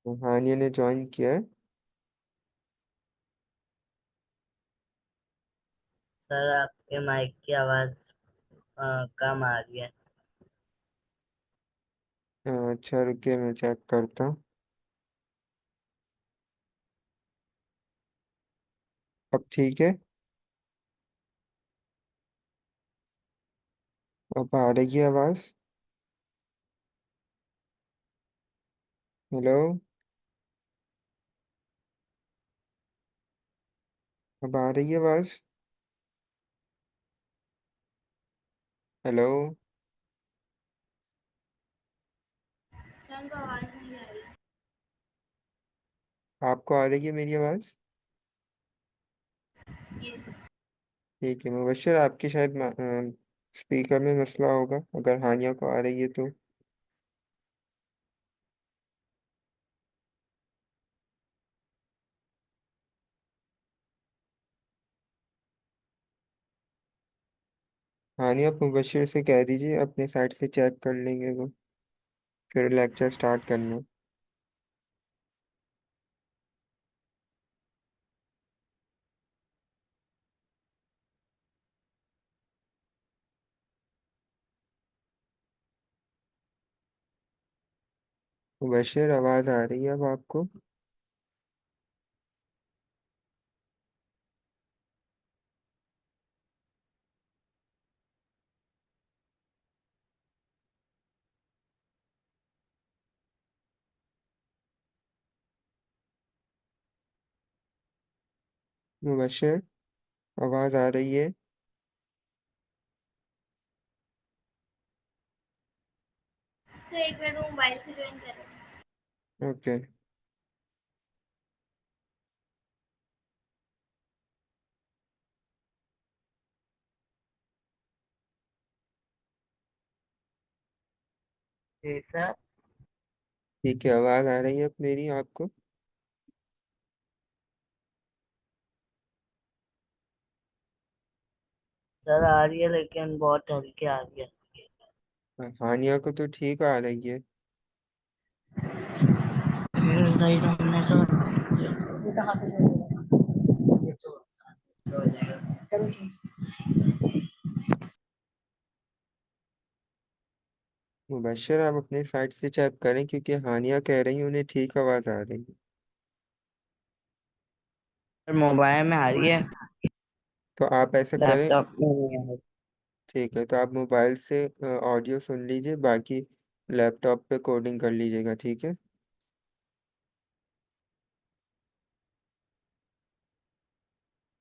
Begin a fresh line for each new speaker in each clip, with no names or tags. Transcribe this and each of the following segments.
हानिया ने ज्वाइन किया है।
सर आपके माइक की आवाज कम आ रही है।
अच्छा रुकिए, मैं चेक करता हूँ। अब ठीक है। अब आ रही है आवाज़। हेलो। अब आ रही है आवाज़। हेलो।
सर उनको आवाज नहीं आ रही।
आपको आ रही है मेरी आवाज़?
यस।
ठीक है मुबशर, आपकी शायद स्पीकर में मसला होगा, अगर हानिया को आ रही है तो। हानिया, आप मुबशर से कह दीजिए अपने साइड से चेक कर लेंगे वो, फिर लेक्चर स्टार्ट करना। मुबशर, आवाज़ आ रही है अब आपको? मुबशर, आवाज़ आ रही है?
सर एक मिनट, वो मोबाइल से ज्वाइन कर रहे हैं।
ओके।
जी सर।
ठीक है, आवाज़ आ रही है अब मेरी आपको?
सर आ रही है लेकिन बहुत हल्की आ रही है।
हानिया को तो ठीक आ रही है।
फिर सही ढूंढने सर। ये कहाँ से चलेगा? ये तो हो जाएगा। करो ठीक।
मुबशर, आप अपने साइड से चेक करें, क्योंकि हानिया कह रही है उन्हें ठीक आवाज़ आ रही है।
सर मोबाइल में आ रही है,
तो आप ऐसा करें।
लैपटॉप में नहीं आ रही।
ठीक है, तो आप मोबाइल से ऑडियो सुन लीजिए, बाकी लैपटॉप पे कोडिंग कर लीजिएगा, ठीक है?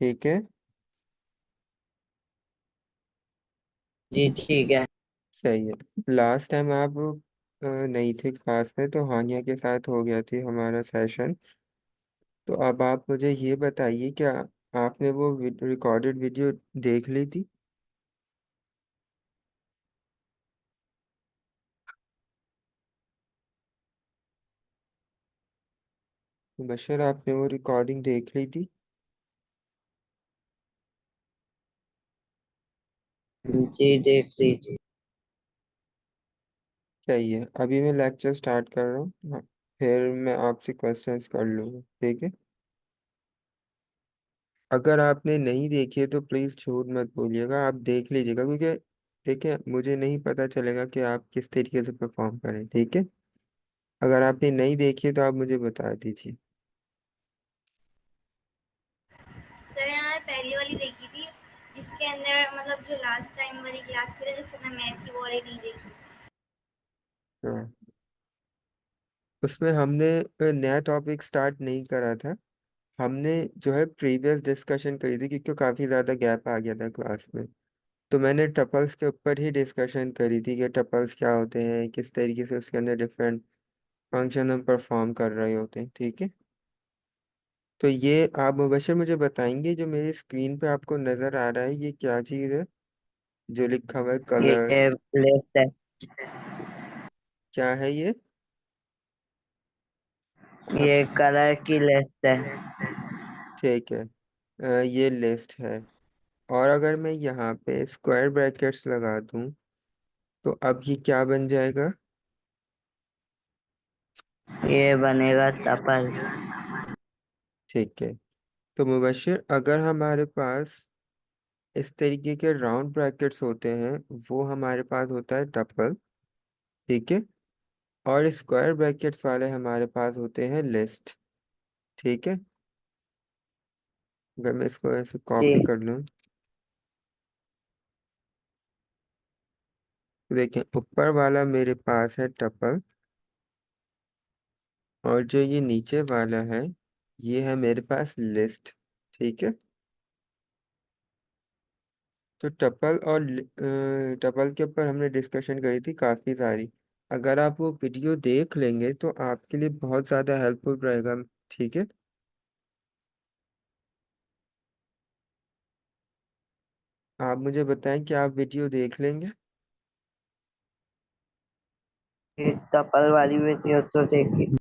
ठीक है।
जी ठीक है।
सही है। लास्ट टाइम आप नहीं थे क्लास में, तो हानिया के साथ हो गया थी हमारा सेशन। तो अब आप मुझे ये बताइए, क्या आपने वो रिकॉर्डेड वीडियो देख ली थी? बशर, आपने वो रिकॉर्डिंग देख ली थी?
जी देख लीजिए।
सही है, अभी मैं लेक्चर स्टार्ट कर रहा हूँ। हाँ, फिर मैं आपसे क्वेश्चंस कर लूँगा, ठीक है? अगर आपने नहीं देखी है तो प्लीज़ झूठ मत बोलिएगा, आप देख लीजिएगा, क्योंकि देखिए मुझे नहीं पता चलेगा कि आप किस तरीके से परफॉर्म करें, ठीक है? अगर आपने नहीं देखी है तो आप मुझे बता दीजिए।
सर मैंने पहली वाली देखी थी, जिसके अंदर मतलब जो लास्ट टाइम वाली क्लास थी ना, जिसके अंदर मैथ की, वो वाली नहीं देखी।
हाँ, उसमें हमने नया टॉपिक स्टार्ट नहीं करा था। हमने जो है प्रीवियस डिस्कशन करी थी, क्योंकि काफ़ी ज़्यादा गैप आ गया था क्लास में। तो मैंने टपल्स के ऊपर ही डिस्कशन करी थी कि टपल्स क्या होते हैं, किस तरीके से उसके अंदर डिफरेंट फंक्शन हम परफॉर्म कर रहे होते हैं, ठीक है? तो ये आप मुबशर मुझे बताएंगे, जो मेरी स्क्रीन पे आपको नज़र आ रहा है ये क्या चीज़ है, जो लिखा हुआ है कलर?
ये लिस्ट है।
क्या है ये? आप।
ये कलर की लिस्ट है।
ठीक है। ये लिस्ट है। और अगर मैं यहाँ पे स्क्वायर ब्रैकेट्स लगा दूँ, तो अब ये क्या बन जाएगा?
ये बनेगा टपल।
ठीक है। तो मुबशिर, अगर हमारे पास इस तरीके के राउंड ब्रैकेट्स होते हैं, वो हमारे पास होता है टपल। ठीक है। और स्क्वायर ब्रैकेट्स वाले हमारे पास होते हैं लिस्ट। ठीक है। अगर मैं इसको ऐसे
जी।
कॉपी कर लूँ, तो देखें ऊपर वाला मेरे पास है टपल, और जो ये नीचे वाला है, ये है मेरे पास लिस्ट। ठीक है। तो टपल और टपल के ऊपर हमने डिस्कशन करी थी काफ़ी सारी। अगर आप वो वीडियो देख लेंगे तो आपके लिए बहुत ज़्यादा हेल्पफुल रहेगा। ठीक है। आप मुझे बताएं कि आप वीडियो देख लेंगे।
ये टपल वाली वीडियो तो देखी।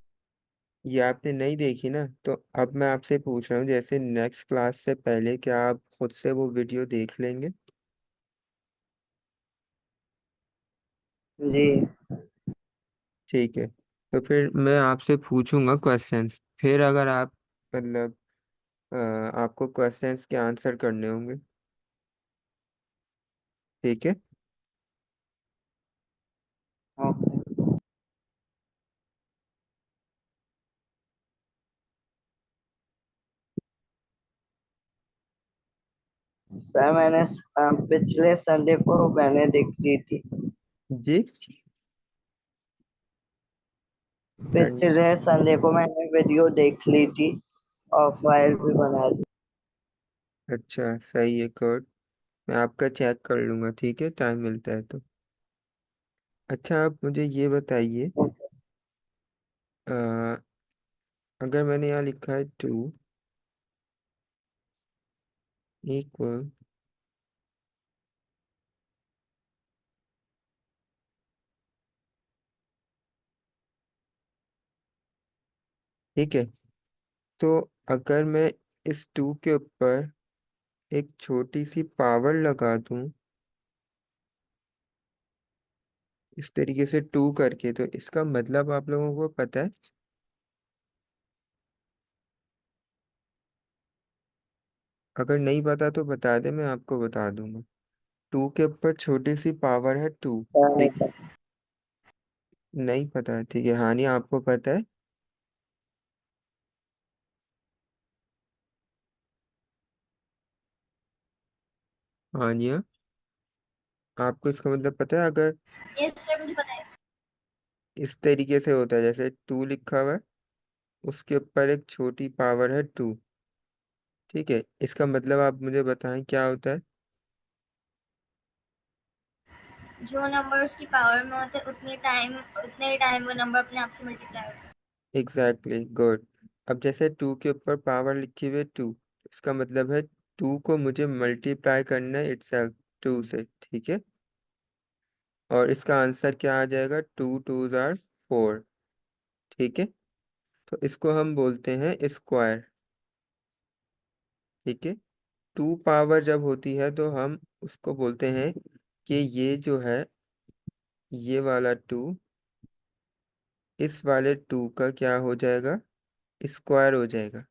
ये आपने नहीं देखी ना, तो अब मैं आपसे पूछ रहा हूँ, जैसे नेक्स्ट क्लास से पहले क्या आप खुद से वो वीडियो देख लेंगे?
जी।
ठीक है। तो फिर मैं आपसे पूछूंगा क्वेश्चंस, फिर अगर आप मतलब आपको क्वेश्चंस के आंसर करने होंगे। ठीक है।
ओके सर, मैंने पिछले संडे को मैंने देख ली थी।
जी। सन-
पिछले संडे को मैंने वीडियो देख ली थी और फाइल भी बना ली।
अच्छा, सही है, गुड। मैं आपका चेक कर लूंगा, ठीक है, टाइम मिलता है तो। अच्छा, आप मुझे ये बताइए, अ, अगर मैंने यहाँ लिखा है 2 = ठीक है, तो अगर मैं इस 2 के ऊपर एक छोटी सी पावर लगा दूं, इस तरीके से 2 करके, तो इसका मतलब आप लोगों को पता है? अगर नहीं पता तो बता दे, मैं आपको बता दूंगा। 2 के ऊपर छोटी सी पावर है 2। ठीक। नहीं पता है, ठीक है। हानि, आपको पता है? हानिया, आपको इसका मतलब पता है? अगर
यस सर, मुझे पता है।
इस तरीके से होता है, जैसे 2 लिखा हुआ है, उसके ऊपर एक छोटी पावर है 2। ठीक है, इसका मतलब आप मुझे बताएं क्या होता है?
जो नंबर उसकी पावर में होते हैं उतने ही टाइम वो नंबर अपने आप से मल्टीप्लाई होता है।
Exactly, good. अब जैसे 2 के ऊपर पावर लिखी हुई है 2, इसका मतलब है 2 को मुझे मल्टीप्लाई करना है इटसेल्फ 2 से। ठीक है। और इसका आंसर क्या आ जाएगा? 2 × 2 = 4। ठीक है। तो इसको हम बोलते हैं स्क्वायर। ठीक है। 2 पावर जब होती है तो हम उसको बोलते हैं कि ये जो है, ये वाला 2 इस वाले 2 का क्या हो जाएगा? स्क्वायर हो जाएगा।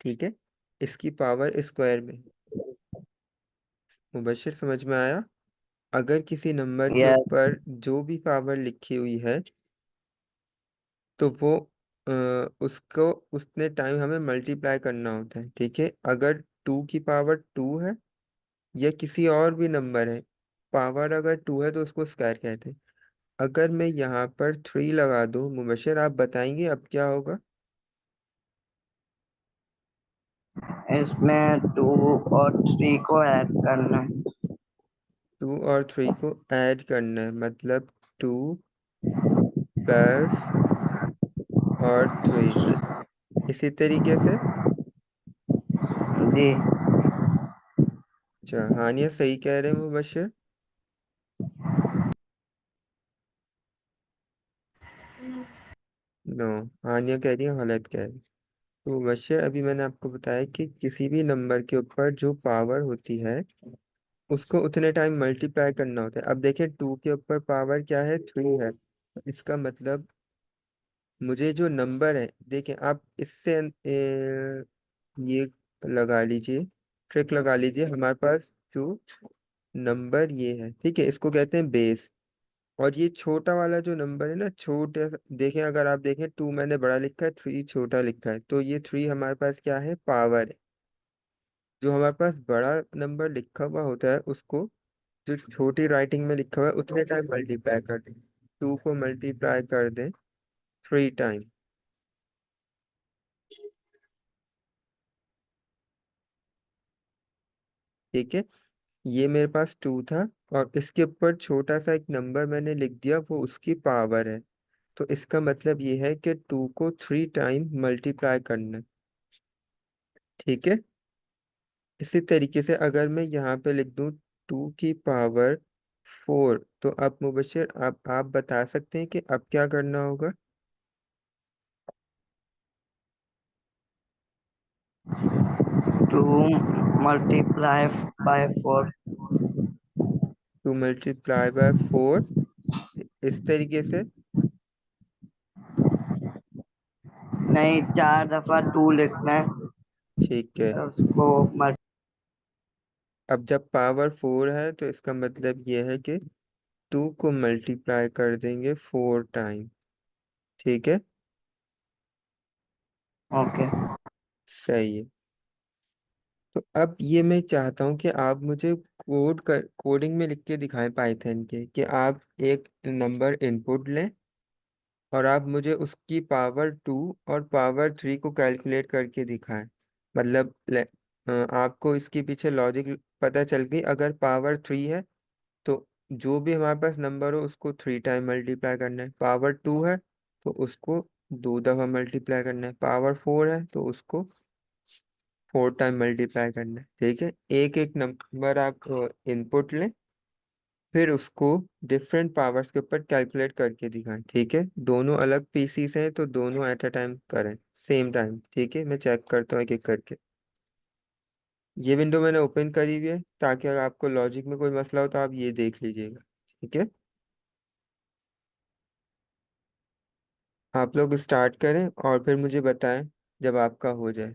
ठीक है। इसकी पावर स्क्वायर में। मुबशिर, समझ में आया? अगर किसी नंबर के
यस।
ऊपर जो भी पावर लिखी हुई है, तो वो उसको उतने टाइम हमें मल्टीप्लाई करना होता है। ठीक है। अगर 2 की पावर 2 है, या किसी और भी नंबर है, पावर अगर 2 है तो उसको स्क्वायर कहते हैं। अगर मैं यहाँ पर 3 लगा दूँ, मुबशिर आप बताएंगे अब क्या होगा?
इसमें 2 और 3 को ऐड करना है।
2 और 3 को ऐड करना है, मतलब 2 प्लस और 3, इसी तरीके से।
जी।
अच्छा, हानिया सही कह रहे हैं मुबशिर? नो, हानिया कह रही है गलत कह रही है। तो मुबशिर, अभी मैंने आपको बताया कि किसी भी नंबर के ऊपर जो पावर होती है, उसको उतने टाइम मल्टीप्लाई करना होता है। अब देखिए 2 के ऊपर पावर क्या है? 3 है। इसका मतलब मुझे जो नंबर है, देखिए आप इससे ये लगा लीजिए, ट्रिक लगा लीजिए। हमारे पास जो नंबर ये है, ठीक है, इसको कहते हैं बेस। और ये छोटा वाला जो नंबर है ना, छोटे, देखें, अगर आप देखें, 2 मैंने बड़ा लिखा है, 3 छोटा लिखा है, तो ये 3 हमारे पास क्या है, पावर है। जो हमारे पास बड़ा नंबर लिखा हुआ होता है उसको, जो छोटी राइटिंग में लिखा हुआ है, उतने टाइम मल्टीप्लाई कर दें। 2 को मल्टीप्लाई कर दें 3 टाइम। ठीक है, ये मेरे पास 2 था, और इसके ऊपर छोटा सा एक नंबर मैंने लिख दिया, वो उसकी पावर है। तो इसका मतलब ये है कि 2 को 3 टाइम मल्टीप्लाई करना है। ठीक है, इसी तरीके से अगर मैं यहाँ पे लिख दूँ 2 की पावर 4, तो अब मुबशिर आप बता सकते हैं कि अब क्या करना होगा।
2 multiply by 4।
2 मल्टीप्लाई बाय 4, इस तरीके से।
नहीं, 4 दफा 2 लिखना है,
ठीक है,
उसको
अब जब पावर 4 है तो इसका मतलब ये है कि 2 को मल्टीप्लाई कर देंगे 4 टाइम। ठीक है,
ओके।
सही है। तो अब ये मैं चाहता हूँ कि आप मुझे कोडिंग में लिख के दिखाएं पाइथन के, कि आप एक नंबर इनपुट लें और आप मुझे उसकी पावर 2 और पावर 3 को कैलकुलेट करके दिखाएं। मतलब आपको इसके पीछे लॉजिक पता चल गई। अगर पावर 3 है तो जो भी हमारे पास नंबर हो उसको 3 टाइम मल्टीप्लाई करना है। पावर 2 है तो उसको 2 दफा मल्टीप्लाई करना है। पावर 4 है तो उसको 4 टाइम मल्टीप्लाई करना है। ठीक है, एक एक नंबर आप इनपुट लें, फिर उसको डिफरेंट पावर्स के ऊपर कैलकुलेट करके दिखाएं। ठीक है, दोनों अलग पीसीस हैं तो दोनों एट अ टाइम करें, सेम टाइम। ठीक है, मैं चेक करता हूँ एक एक करके। ये विंडो मैंने ओपन करी हुई है, ताकि अगर आपको लॉजिक में कोई मसला हो तो आप ये देख लीजिएगा। ठीक है, आप लोग स्टार्ट करें और फिर मुझे बताएं जब आपका हो जाए।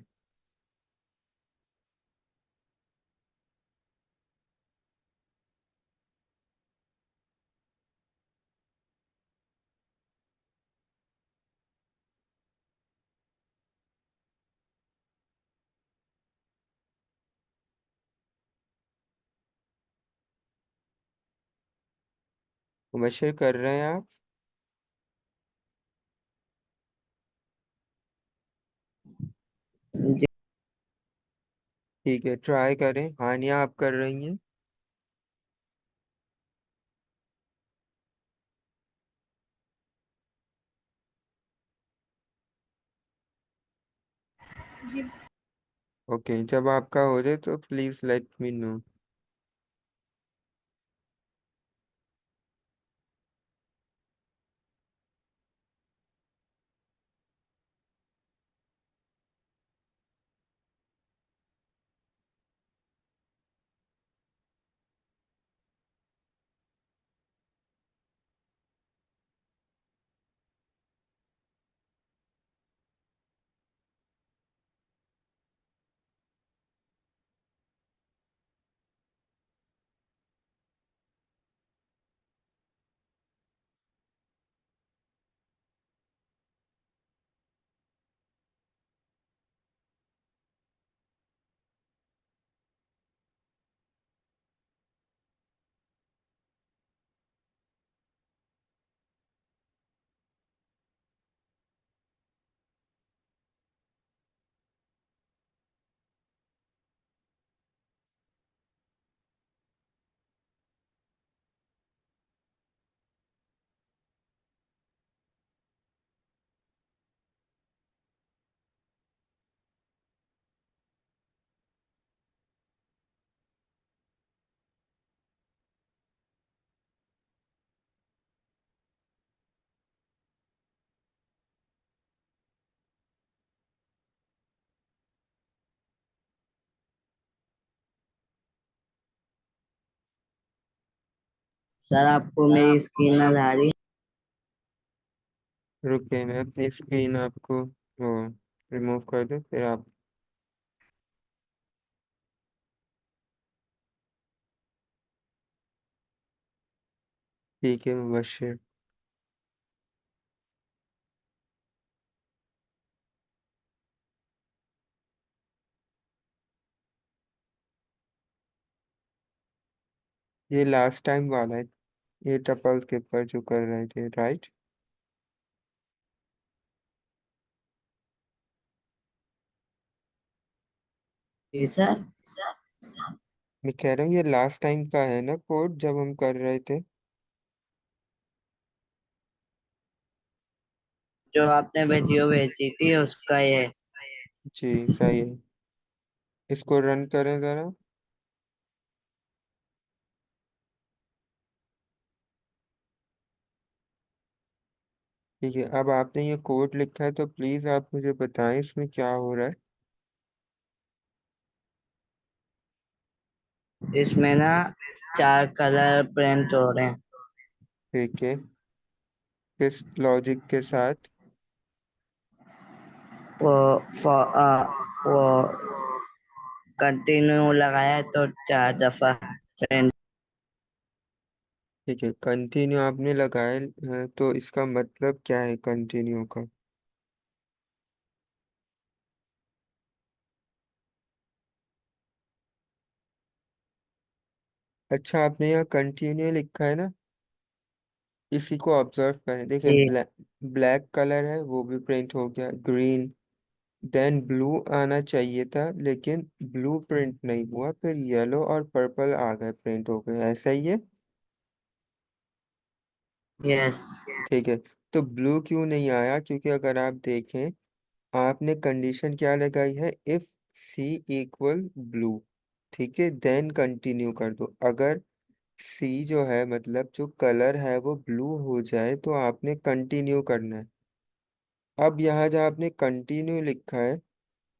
मुबशर कर रहे हैं आप?
जी।
ठीक है, ट्राई करें। हानिया आप कर रही हैं?
जी।
ओके, जब आपका हो जाए तो please let me know.
Sir, आपको मेरी स्क्रीन नजर आ रही
रुके, मैं अपनी स्क्रीन आपको वो रिमूव कर दूं, फिर आप। ठीक है मुबश्शिर। ये लास्ट टाइम वाला है, ये टपल्स के ऊपर जो कर रहे थे, राइट?
जी सर।
मैं कह रहा हूँ ये लास्ट टाइम का है ना कोड, जब हम कर रहे थे।
जो आपने वीडियो भेजी थी उसका ये।
जी सही है। इसको रन करें जरा। ठीक है, अब आपने ये कोड लिखा है तो प्लीज आप मुझे बताएं इसमें क्या हो रहा है।
इसमें ना 4 कलर प्रिंट हो रहे हैं।
ठीक है, किस लॉजिक के साथ?
वो वो कंटिन्यू लगाया तो 4 दफा प्रिंट।
ठीक है, कंटिन्यू आपने लगाया तो इसका मतलब क्या है कंटिन्यू का? अच्छा, आपने यहाँ कंटिन्यू लिखा है ना, इसी को ऑब्जर्व करें। देखिए
जी।
ब्लैक, ब्लैक कलर है वो भी प्रिंट हो गया, ग्रीन, देन ब्लू आना चाहिए था लेकिन ब्लू प्रिंट नहीं हुआ, फिर येलो और पर्पल आ गए, प्रिंट हो गए, ऐसा ही है।
यस।
ठीक है, तो ब्लू क्यों नहीं आया? क्योंकि अगर आप देखें, आपने कंडीशन क्या लगाई है, इफ सी इक्वल ब्लू। ठीक है, देन कंटिन्यू कर दो। अगर सी जो है, मतलब जो कलर है वो ब्लू हो जाए तो आपने कंटिन्यू करना है। अब यहाँ जहाँ आपने कंटिन्यू लिखा है,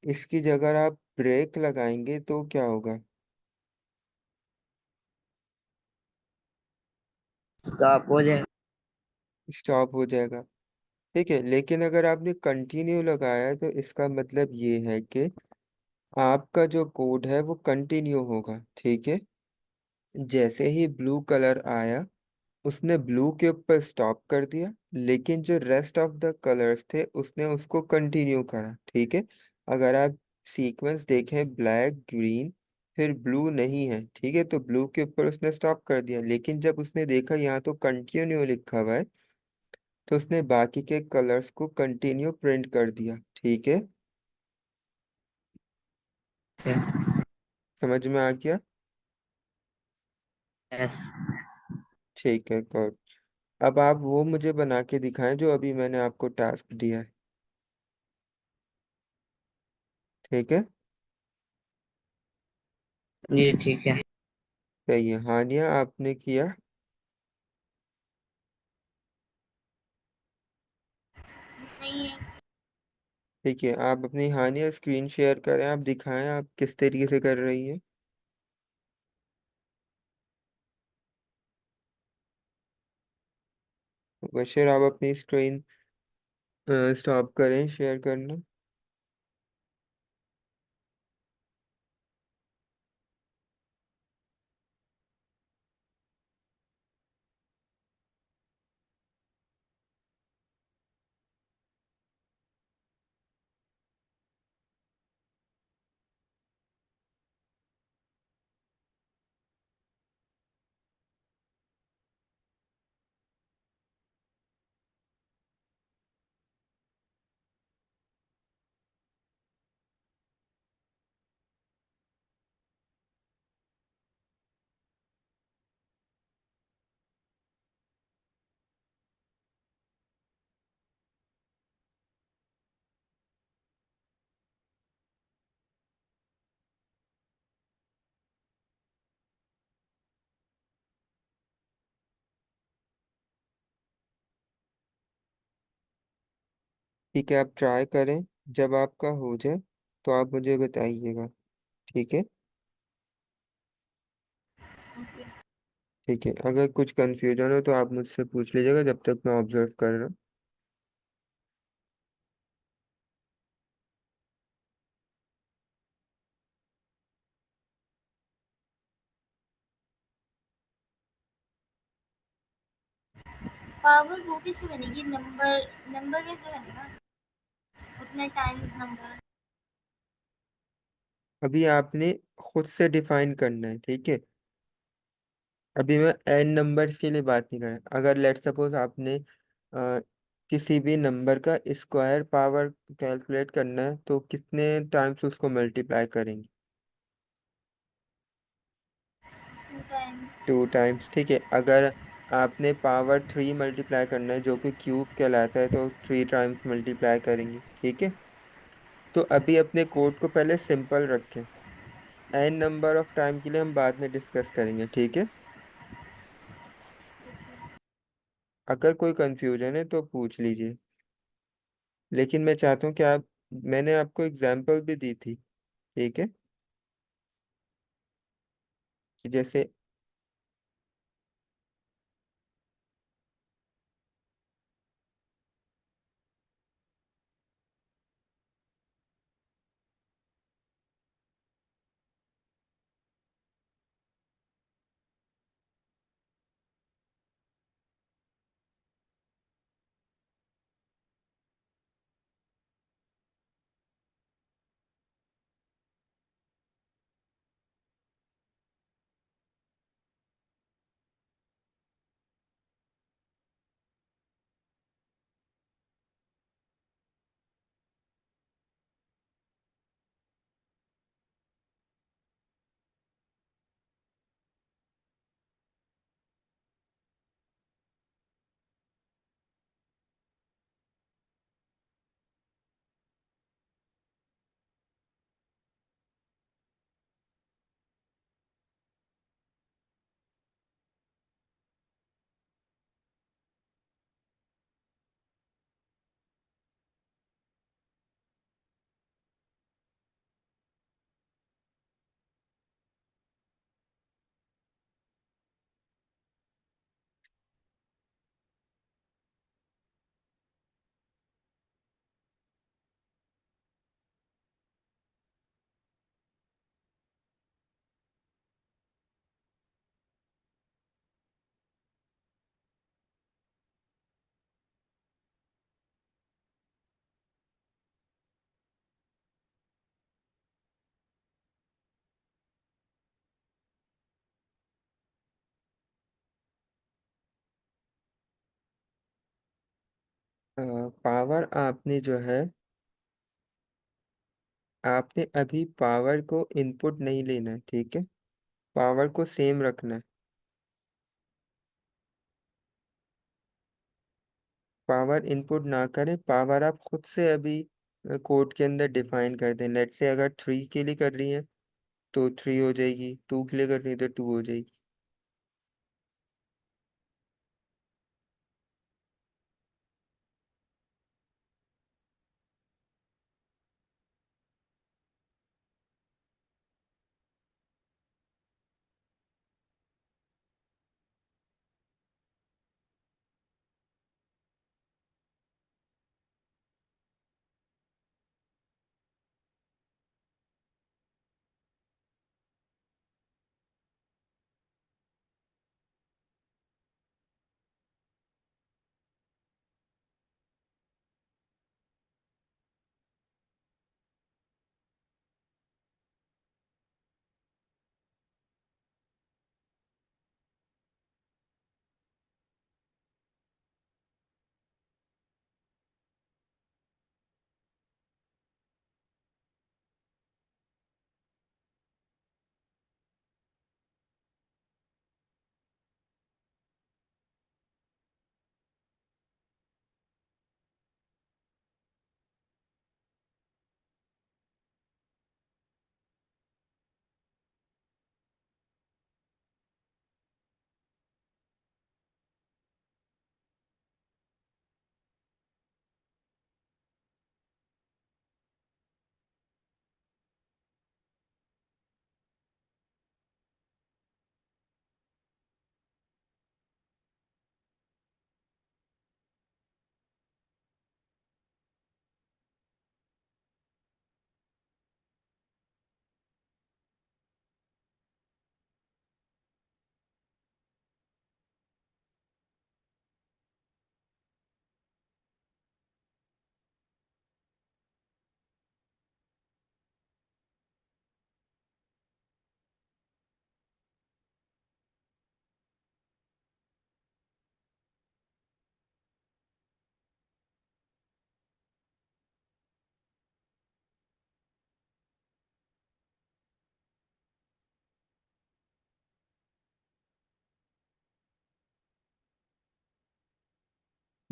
इसकी जगह आप ब्रेक लगाएंगे तो क्या होगा?
तो आप हो जाए।
स्टॉप हो जाएगा। ठीक है, लेकिन अगर आपने कंटिन्यू लगाया है तो इसका मतलब ये है कि आपका जो कोड है वो कंटिन्यू होगा। ठीक है, जैसे ही ब्लू कलर आया, उसने ब्लू के ऊपर स्टॉप कर दिया, लेकिन जो रेस्ट ऑफ द कलर्स थे उसने उसको कंटिन्यू करा। ठीक है, अगर आप सीक्वेंस देखें, ब्लैक, ग्रीन, फिर ब्लू नहीं है, ठीक है, तो ब्लू के ऊपर उसने स्टॉप कर दिया, लेकिन जब उसने देखा यहाँ तो कंटिन्यू लिखा हुआ है, तो उसने बाकी के कलर्स को कंटिन्यू प्रिंट कर दिया। ठीक है, समझ में आ गया?
यस।
ठीक है, गुड। अब आप वो मुझे बना के दिखाएं जो अभी मैंने आपको टास्क दिया है। ठीक है।
जी ठीक है।
सही है, हानिया आपने किया।
नहीं है।
ठीक है, आप अपनी हानिया स्क्रीन शेयर करें, आप दिखाएं आप किस तरीके से कर रही है। बशीर, आप अपनी स्क्रीन स्टॉप करें शेयर करना। ठीक है, आप ट्राई करें, जब आपका हो जाए तो आप मुझे बताइएगा। ठीक है।
ओके।
ठीक है, अगर कुछ कंफ्यूजन हो तो आप मुझसे पूछ लीजिएगा, जब तक मैं ऑब्जर्व कर रहा हूँ।
पावर वो कैसे बनेगी? नंबर नंबर कैसे बनेगा? उतने टाइम्स नंबर।
अभी आपने खुद से डिफाइन करना है, ठीक है। अभी मैं एन नंबर्स के लिए बात नहीं कर रहा। अगर लेट सपोज आपने किसी भी नंबर का स्क्वायर पावर कैलकुलेट करना है तो कितने टाइम्स उसको मल्टीप्लाई करेंगे?
2 टाइम्स।
2 टाइम्स, ठीक है। अगर आपने पावर 3 मल्टीप्लाई करना है जो कि क्यूब कहलाता है तो 3 टाइम्स मल्टीप्लाई करेंगे, ठीक है। तो अभी अपने कोड को पहले सिंपल रखें। एन नंबर ऑफ टाइम के लिए हम बाद में डिस्कस करेंगे, ठीक है। अगर कोई कंफ्यूजन है तो पूछ लीजिए, लेकिन मैं चाहता हूँ कि आप, मैंने आपको एग्जाम्पल भी दी थी, ठीक है। कि जैसे पावर आपने जो है, आपने अभी पावर को इनपुट नहीं लेना है, ठीक है। पावर को सेम रखना है। पावर इनपुट ना करें, पावर आप खुद से अभी कोड के अंदर डिफाइन कर दें। लेट से अगर 3 के लिए कर रही है तो 3 हो जाएगी, 2 के लिए कर रही है तो 2 हो जाएगी।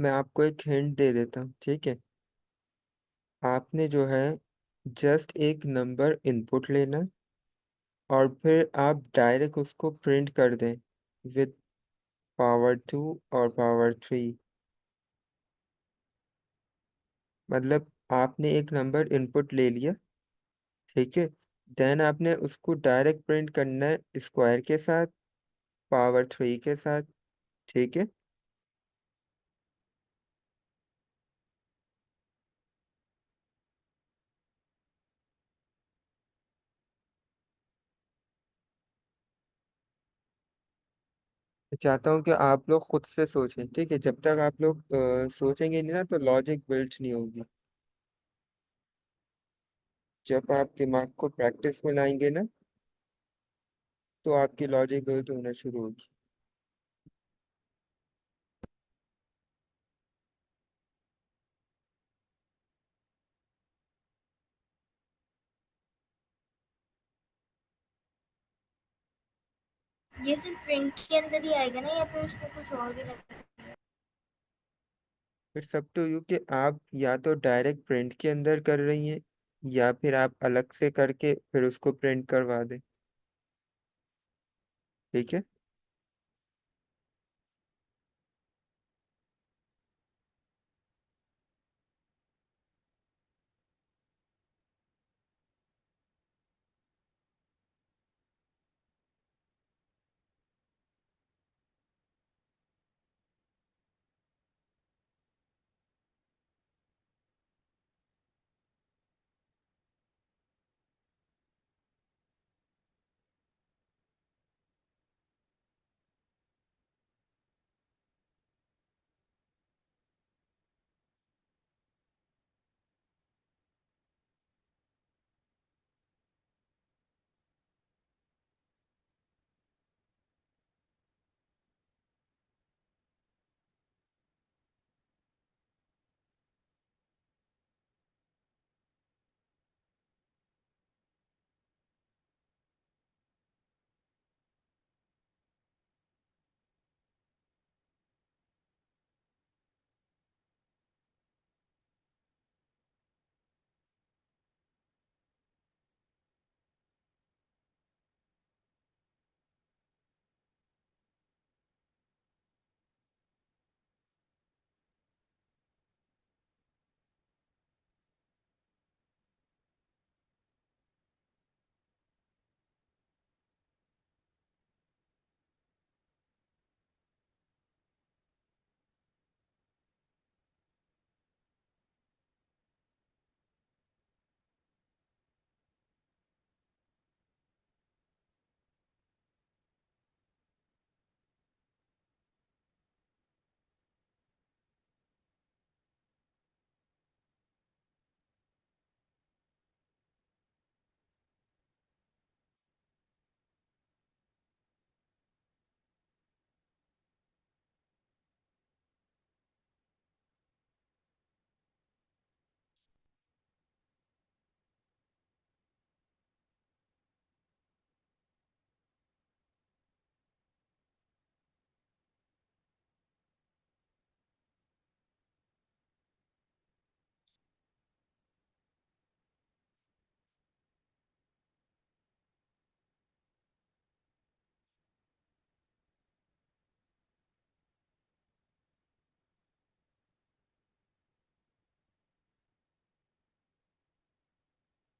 मैं आपको एक हिंट दे देता हूँ, ठीक है। आपने जो है जस्ट एक नंबर इनपुट लेना, और फिर आप डायरेक्ट उसको प्रिंट कर दें विद पावर 2 और पावर 3। मतलब आपने एक नंबर इनपुट ले लिया, ठीक है। देन आपने उसको डायरेक्ट प्रिंट करना है स्क्वायर के साथ, पावर 3 के साथ, ठीक है। मैं चाहता हूँ कि आप लोग खुद से सोचें, ठीक है। जब तक आप लोग सोचेंगे नहीं ना, तो लॉजिक बिल्ड नहीं होगी। जब आप दिमाग को प्रैक्टिस में लाएंगे ना, तो आपकी लॉजिक बिल्ड होना शुरू होगी।
ये सिर्फ प्रिंट के अंदर ही आएगा ना, या फिर उसमें कुछ और भी लगेगा?
इट्स अप टू यू कि आप या तो डायरेक्ट प्रिंट के अंदर कर रही हैं, या फिर आप अलग से करके फिर उसको प्रिंट करवा दें, ठीक है।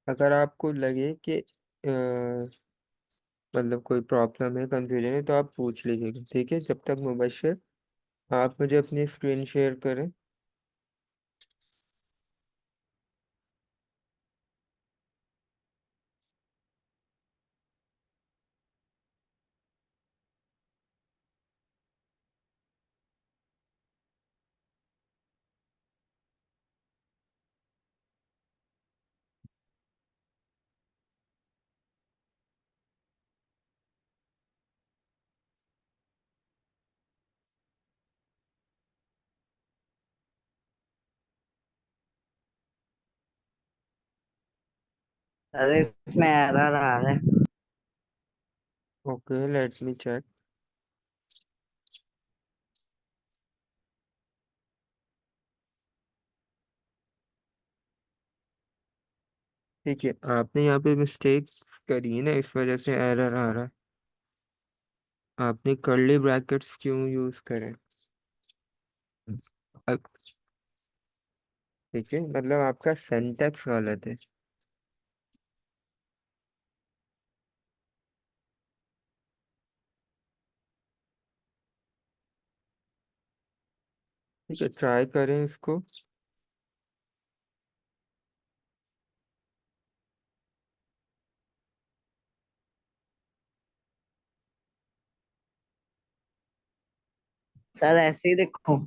अगर आपको लगे कि मतलब कोई प्रॉब्लम है, कंफ्यूजन है, तो आप पूछ लीजिएगा, ठीक है। जब तक मुबशर आप मुझे अपनी स्क्रीन शेयर करें।
अरे इसमें एरर आ रहा है।
Okay, let's me check. ठीक है, आपने यहाँ पे मिस्टेक करी है ना, इस वजह से एरर आ रहा है। आपने कर्ली ब्रैकेट्स क्यों यूज करे? अब ठीक है, मतलब आपका सिंटैक्स गलत है। ठीक है, ट्राई करें इसको।
सर ऐसे ही देखो।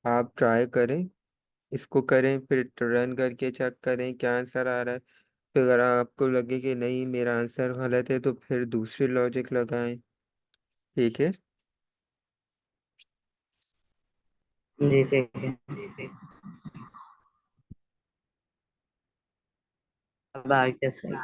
आप ट्राई करें, इसको करें, फिर रन करके चेक करें क्या आंसर आ रहा है। फिर अगर आपको लगे कि नहीं मेरा आंसर गलत है, तो फिर दूसरी लॉजिक लगाएं। ठीक है।
जी ठीक है। अब आगे सही।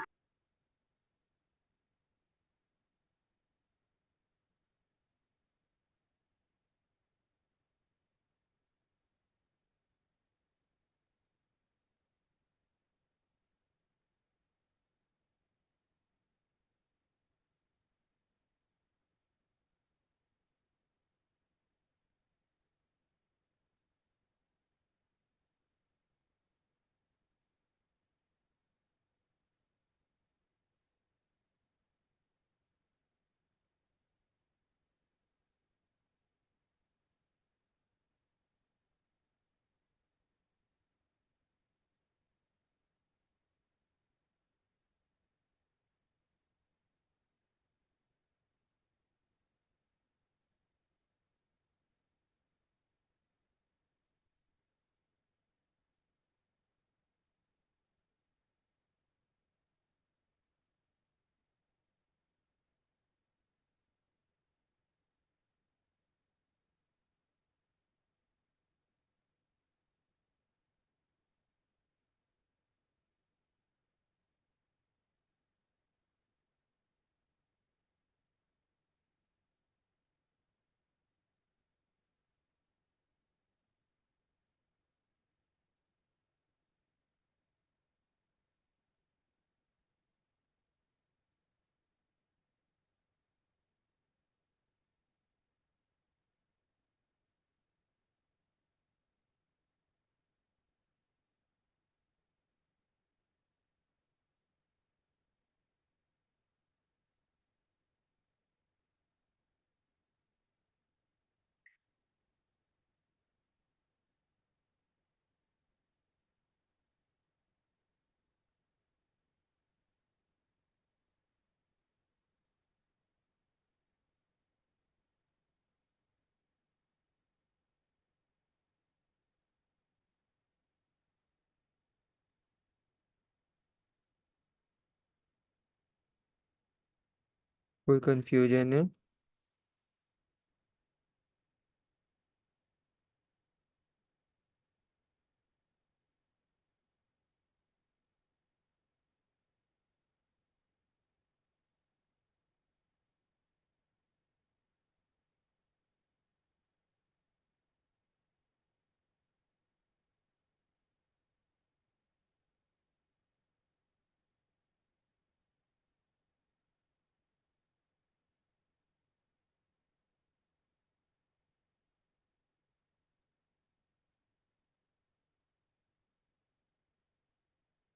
कोई कंफ्यूजन है?